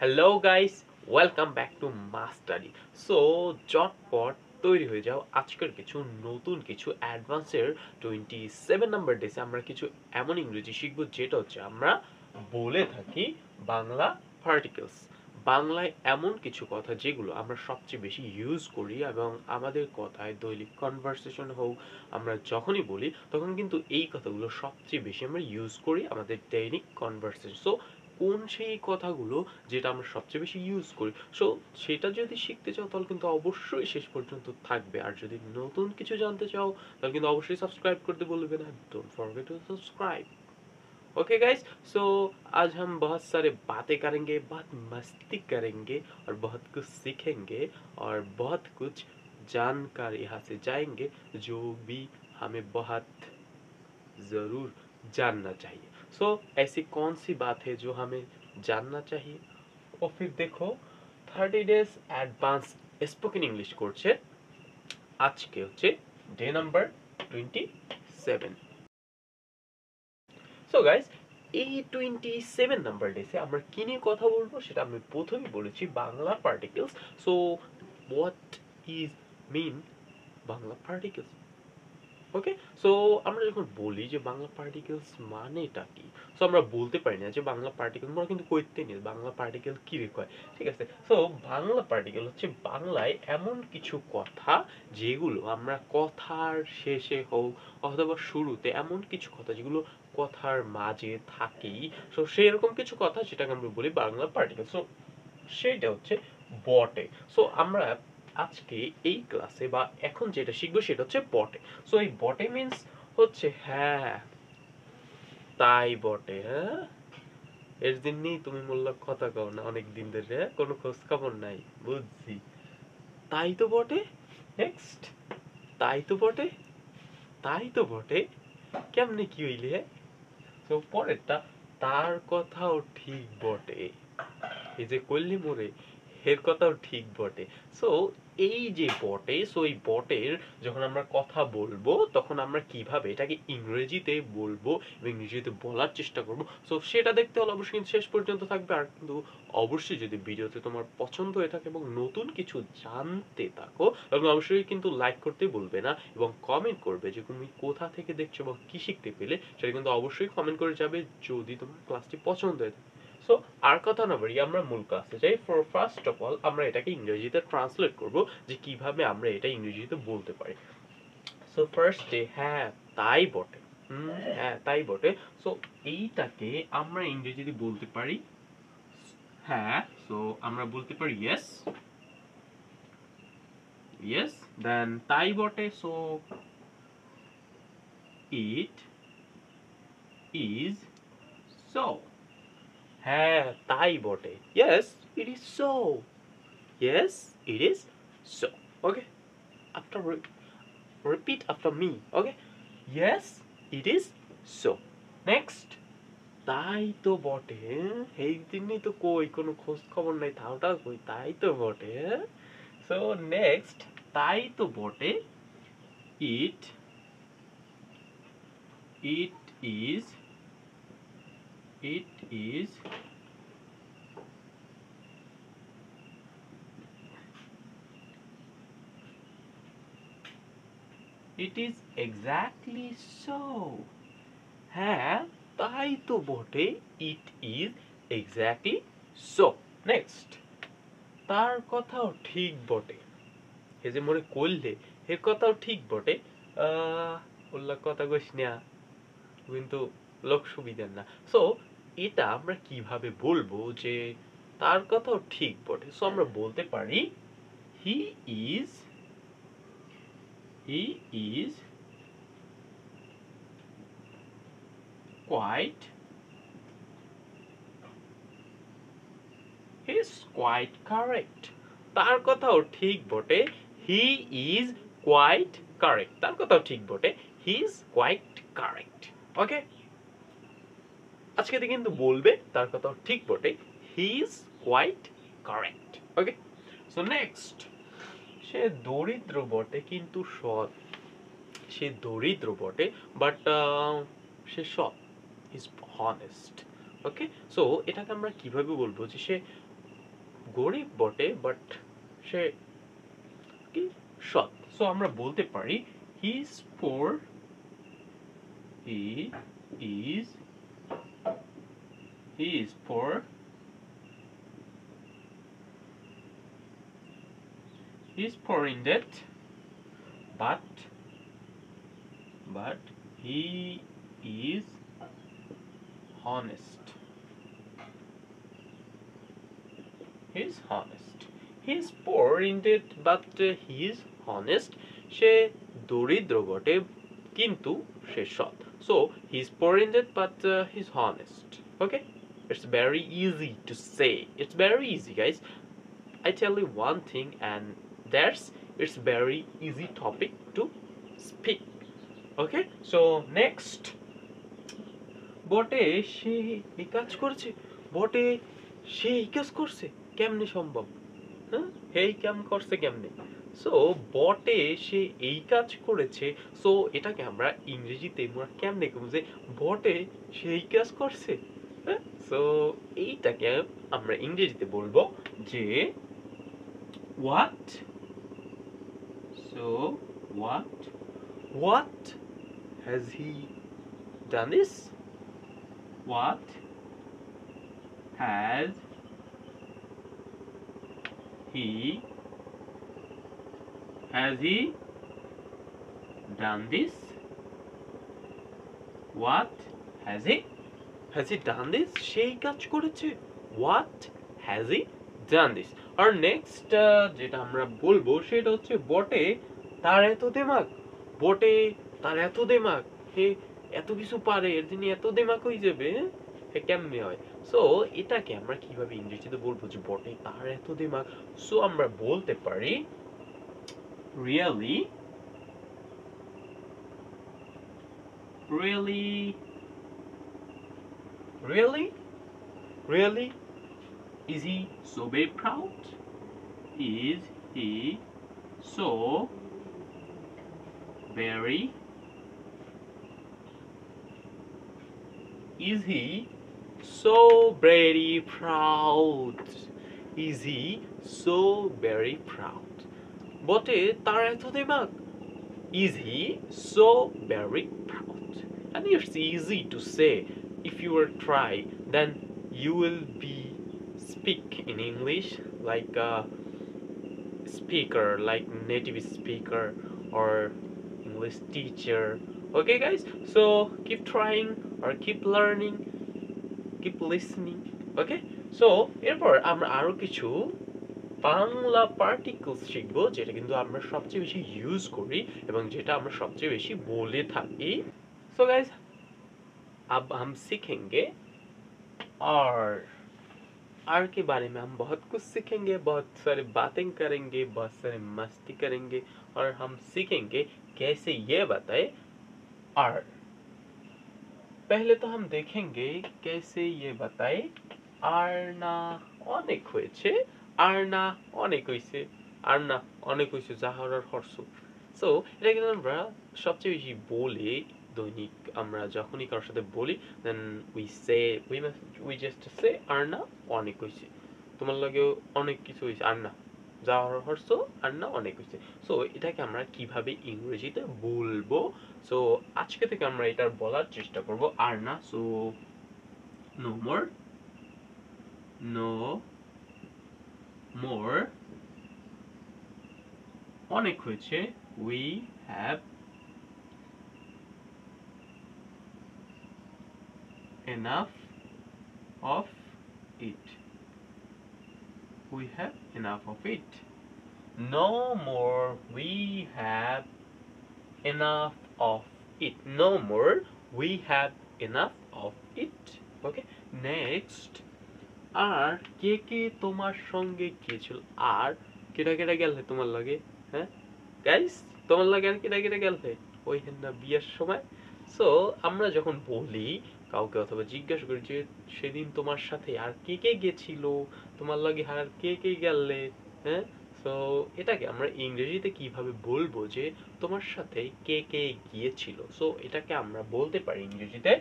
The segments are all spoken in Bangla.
Hello guys, welcome back to mastery. So চটপট তৈরি হয়ে যাও আজকের নতুন কিছু অ্যাডভান্সের 27 নাম্বার ডেসে আমরা কিছু এমন ইংরেজি শিখবো যেটা হচ্ছে আমরা বলে থাকি বাংলা পার্টিকেলস। বাংলায় এমন কিছু কথা যেগুলো আমরা সবচেয়ে বেশি ইউজ করি এবং আমাদের কথায় দৈনিক কনভারসেশন হোক, আমরা যখনই বলি তখন কিন্তু এই কথাগুলো সবচেয়ে বেশি আমরা ইউজ করি আমাদের দৈনিক কনভারসেশন। সো কোন সেই কথাগুলো যেটা আমরা সবচেয়ে বেশি ইউজ করি, সো সেটা যদি শিখতে চাও তাহলে কিন্তু অবশ্যই শেষ পর্যন্ত থাকবে। আর যদি নতুন কিছু জানতে চাও তাহলে কিন্তু অবশ্যই সাবস্ক্রাইব করতে বলবে না, don't forget to subscribe. Okay guys, so आज हम बहुत सारे बातें करेंगे, बहुत मस्ती करेंगे और बहुत कुछ सीखेंगे और बहुत कुछ जानकर यहाँ से जाएंगे जो भी हमें बहुत ज़रूर जानना चाहिए। सो ऐसी कौन सी बात है जो हमें जानना चाहिए? और फिर देखो 30 डेज অ্যাডভান্স স্পোকেন ইংলিশ কোর্সে আজকে হচ্ছে ডে নাম্বার 27। সো গাইস, এই 27 নাম্বার ডেসে আমরা কি নিয়ে কথা বলবো সেটা আমি প্রথমেই বলেছি, Bangla particles. So what is mean Bangla particles? Okay, so আমরা যখন বলি যে বাংলা পার্টিকেলস মানেটা কি, সো আমরা বলতে পারি না যে বাংলা পার্টিকেল, আমরা কিন্তু কইতে নেই বাংলা পার্টিকেল কি রে কয়, ঠিক আছে? সো বাংলা পার্টিকেল হচ্ছে বাংলায় এমন কিছু কথা যেগুলো আমরা কথার শেষে হোক অথবা শুরুতে, এমন কিছু কথা যেগুলো কথার মাঝে থাকেই, সো সেরকম কিছু কথা যেটাকে আমরা বলি বাংলা পার্টিকেল। সো সেটা হচ্ছে বটে। সো আমরা আজকে এই ক্লাসে বা এখন যেটা শিখবো সেটা হচ্ছে বটে। সো এই বটে মিন্স হচ্ছে হ্যাঁ, তাই বটে। হ্যাঁ, এর দিনই তুমি মোল্লা কথা কও না, অনেক দিন ধরে কোনো খোঁজ খবর নাই, বুঝছি। তাই তো বটে। নেক্সট, তাই তো বটে, তাই তো বটে। কেমনে কি হইলে? তো পরেরটা, তার কথাও ঠিক বটে। এই যে কল্লি মোড়ে, এর কথাও ঠিক বটে। সো এই যে বটে, সো এই বটের যখন আমরা কথা বলবো তখন আমরা কিভাবে এটাকে ইংরেজিতে বলবো এবং ইংরেজিতে বলার চেষ্টা করব, সো সেটা দেখতে হলে অবশ্যই কিন্তু শেষ পর্যন্ত থাকবে। আর কিন্তু অবশ্যই যদি ভিডিওতে তোমার পছন্দ হয়ে থাকে এবং নতুন কিছু জানতে থাকো তখন অবশ্যই কিন্তু লাইক করতে ভুলবে না এবং কমেন্ট করবে যে তুমি কোথা থেকে দেখছো এবং কি শিখতে পেলে, সেটা কিন্তু অবশ্যই কমেন্ট করে যাবে যদি তোমার ক্লাসটি পছন্দ হয়ে থাকে। সো আর কথা না বাড়িয়ে আমরা মূল ক্লাসে যাই। ফর ফার্স্ট অফ অল আমরা এটাকে ইংরেজিতে ট্রান্সলেট করব যে কিভাবে আমরা এটা ইংরেজিতে বলতে পারি। সো ফার্স্টে হ্যাঁ তাই বটে, হ্যাঁ তাই বটে। সো এইটাকে আমরা ইংরেজিতে বলতে পারি হ্যাঁ। সো আমরা বলতে পারি ইয়েস, ইয়েস। দেন তাই বটে, সো ইট ইজ সো। হ্যাঁ তাই বটে, yes it is so, yes it is so. Okay, after repeat after me. Okay, yes it is so. Next, তাই তো বটে। এই দিনই তো কই কোনো খোঁজ খবর নাই, তাওটা কই, তাই তো বটে। সো নেক্সট, তাই তো বটে, it it is it is it is exactly so. হ্যাঁ তাই তো বটে, it is exactly so. Next, তার কথাও ঠিক বটে। এই যে মনে করলে এর কথাও ঠিক বটে। উল্লাহ কথা কইস না, কিন্তু লোক সুবিধার না। সো এটা আমরা কিভাবে বলবো যে তার কথাও ঠিক বটে? সো আমরা বলতে পারি he is quite, he is quite correct. তার কথাও ঠিক বটে, হি ইজ কোয়াইট কারেক্ট। তার কথাও ঠিক বটে, he is quite correct. Okay, আজকে কিন্তু বলবে তার কথাও ঠিক বটে, he is quite correct. Okay, so next, সে দরিদ্র বটে কিন্তু সৎ। সে দরিদ্র বটে বাট সে সৎ, ইজ হনেস্ট। ওকে, সো এটাকে আমরা কিভাবে বলবো যে সে গরিব বটে বাট সে কি সৎ। সো আমরা বলতে পারি he is poor, he is poor, he is poor in debt, but he is honest. He is honest. He is poor in debt, but he is honest. সে দরিদ্র বটে কিন্তু সে সৎ। So he is poor in debt, but he is honest. Okay, it's very easy to say. It's very easy, guys. I tell you one thing, and it's very easy topic to speak. Okay, so next, বটে সে এই কাজ করছে, বটে সে এই কাজ করছে, কেমনে সম্ভব? হ্যাঁ, এই কাম করছে কেমনে? সো বটে সে এই কাজ করেছে। সো এটাকে আমরা ইংরেজিতে আমরা কেমনে কম যে বটে সে এই কাজ করছে। হ্যাঁ, সো এইটাকে আমরা ইংরেজিতে বলবো যে what, so what has he done this? What has he done this? What has he done this? সেই কাজ করেছে। What has he done this? আর নেক্সট যেটা আমরা বলবো সেটা হচ্ছে বটে তার এত দিমাগ, বটে তার এত দিমাগ, হে এত কিছু পারে, এর জন্য এত দিমাগ হয়ে যাবে, কেমনে হয়? সো এটাকে আমরা কিভাবে ইংরেজিতে বলবো যে বটে তার এত দিমাগ? সো আমরা বলতে পারি really is he so very proud? Is he so very Is he so very proud? Is he so very proud? বটে তার এত দিমাগ। Is he so very proud? And it's easy to say. If you will try, then you will be speak in English like a speaker, like native speaker or English teacher. Okay, guys? So keep trying or keep learning, keep listening. Okay? So এরপর আমরা আরো কিছু বাংলা পার্টিকলস শিখবো যেটা কিন্তু আমরা সবচেয়ে বেশি ইউজ করি এবং যেটা আমরা সবচেয়ে বেশি বলে থাকি। So guys, अब हम सीखेंगे और के बारे में हम बहुत कुछ सीखेंगे, बहुत सारे बातें करेंगे, बहुत सारे मस्ती करेंगे और हम सीखेंगे कैसे ये बताए। और पहले तो हम देखेंगे कैसे ये बताए आरना অনেক হয়েছে, আরনা অনেক হয়েছে, আরনা অনেক হয়েছে জাহারার হর্ষ। সো এটা কিন্তু আমরা সবচেয়ে বেশি বলি দৈনিক, আমরা যখনই কারোর সাথে বলি দেন উই জাস্ট সে আরনা অনেক হয়েছে, তোমার লাগে অনেক কিছু হয়েছে, আরনা জাহারার হর্ষ, আরনা অনেক হয়েছে। সো এটাকে আমরা কিভাবে ইংরেজিতে বলবো, সো আজকে থেকে আমরা এটা বলার চেষ্টা করব আরনা। সো নো মোর অনেক হয়েছে, we have enough of it, we have enough of it. No more, we have enough of it. No more, we have enough of it. Okay, next, আর কে কে তোমার সঙ্গে গিয়েছিল, আর কেটা কেটা গেলে তোমার লাগে, হ্যাঁ গাইস তোমার লাগে আর কেটা কেটা গেলে ওই না বিয়ের সময়। সো আমরা যখন বলি কাউকে অথবা জিজ্ঞাসা করি যে সেদিন তোমার সাথে আর কে কে গেছিল, তোমার লাগে আর কে কে গেলে, হ্যাঁ, সো এটাকে আমরা ইংরেজিতে কিভাবে বলবো যে তোমার সাথে কে কে গিয়েছিল। সো এটাকে আমরা বলতে পারি ইংরেজিতে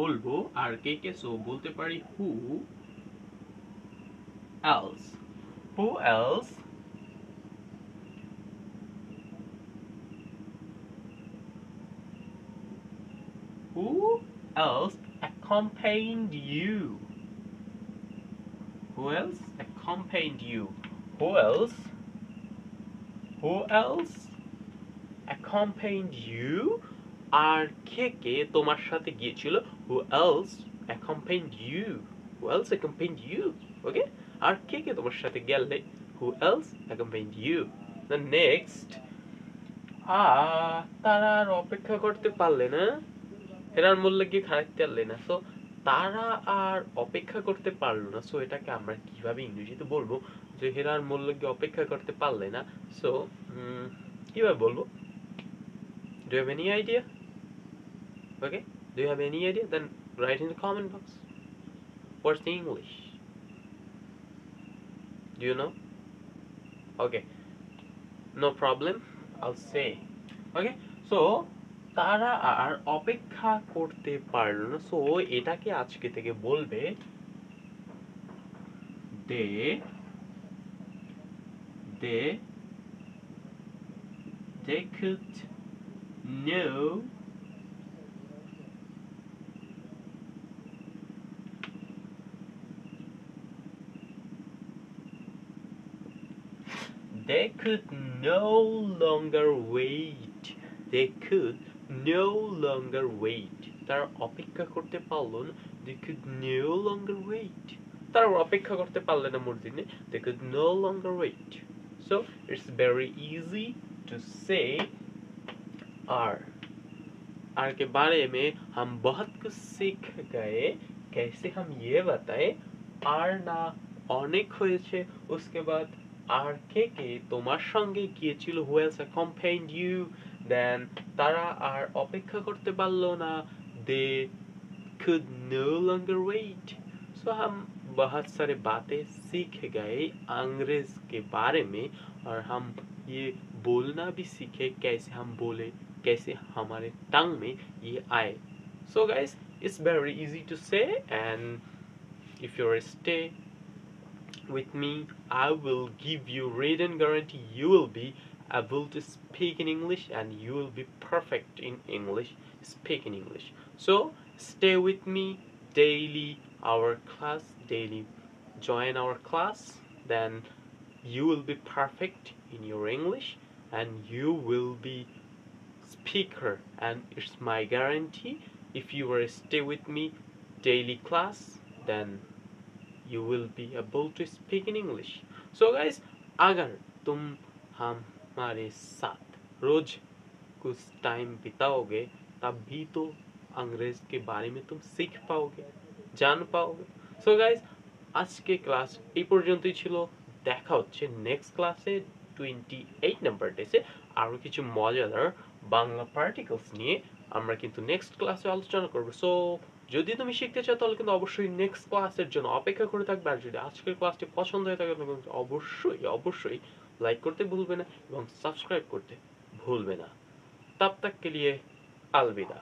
বলবো আর কে কে, সো বলতে পারি হু else? Who else? Who else accompanied you? Who else accompanied you? Who else? Who else accompanied you? আর কে কে তোমার সাথে গিয়েছিল? Who else accompanied you? Who else accompanied you? Okay? আর কে কে তোমার সাথে গেলে? Who else accompanied you? The next, তারা আর অপেক্ষা করতে পারলে না, হেরার মূল্যে গিয়ে খাইতে পারলে না। সো তারা আর অপেক্ষা করতে পারলো না, সো এটাকে আমরা কিভাবে ইংরেজিতে বলবো যে হেরার মূল্যে গিয়ে অপেক্ষা করতে পারলে না? সো কিভাবে বলবো? Do you have any idea? Okay, do you have any idea? Then write in the comment box. What's the English? Do you know? Okay, no problem, I'll say. Okay, so তারা আর অপেক্ষা করতে পারল না, সো এটাকে আজকে থেকে বলবে they could no they could no longer wait. They could no longer wait. তারা অপেক্ষা করতে পারল না। They could no longer wait. তারা অপেক্ষা করতে পারলে না মুরদিনে। They could no longer wait. So it's very easy to say R के बारे में हम बहुत कुछ सीख गए। कैसे हम ये बताए? आर ना অনেক হয়েছে, उसके बाद আর কে কে তোমার সঙ্গে গিয়েছিল? Who else accompanied you? Then তারা আর অপেক্ষা করতে পারলো না। They could no longer wait. So हम बहुत सारे बातें सीख गए अंग्रेज के बारे में, और हम ये बोलना भी सीखे कैसे हम बोले, कैसे हमारे टंग में ये आए. So guys, it's very easy to say, and if you stay with me, I will give you written guarantee you will be able to speak in English, and you will be perfect in English, speak in English. So stay with me daily, our class, daily join our class, then you will be perfect in your English, and you will be speaker, and it's my guarantee. If you were stay with me daily class, then you will be able to speak in English. So guys, अगर तुम हमारे साथ रोज कुछ टाइम बिताओगे, तब भी तो अंग्रेज के बारे में तुम सीख पाओगे, जान पाओगे. So guys, আজকে ক্লাস এই পর্যন্তই ছিল। দেখা হচ্ছে নেক্সট ক্লাসে 28 নাম্বার ডেসে আরো কিছু মজাদার বাংলা পার্টিকেলস নিয়ে আমরা কিন্তু নেক্সট ক্লাসে আলোচনা করব। সো যদি তুমি শিখতে চাও তাহলে কিন্তু অবশ্যই নেক্সট ক্লাসের জন্য অপেক্ষা করে থাকবে। আর যদি আজকের ক্লাসটি পছন্দ হয়ে থাকে তাহলে কিন্তু অবশ্যই লাইক করতে ভুলবে না এবং সাবস্ক্রাইব করতে ভুলবে না। তব তক কে লিয়ে अलविदा।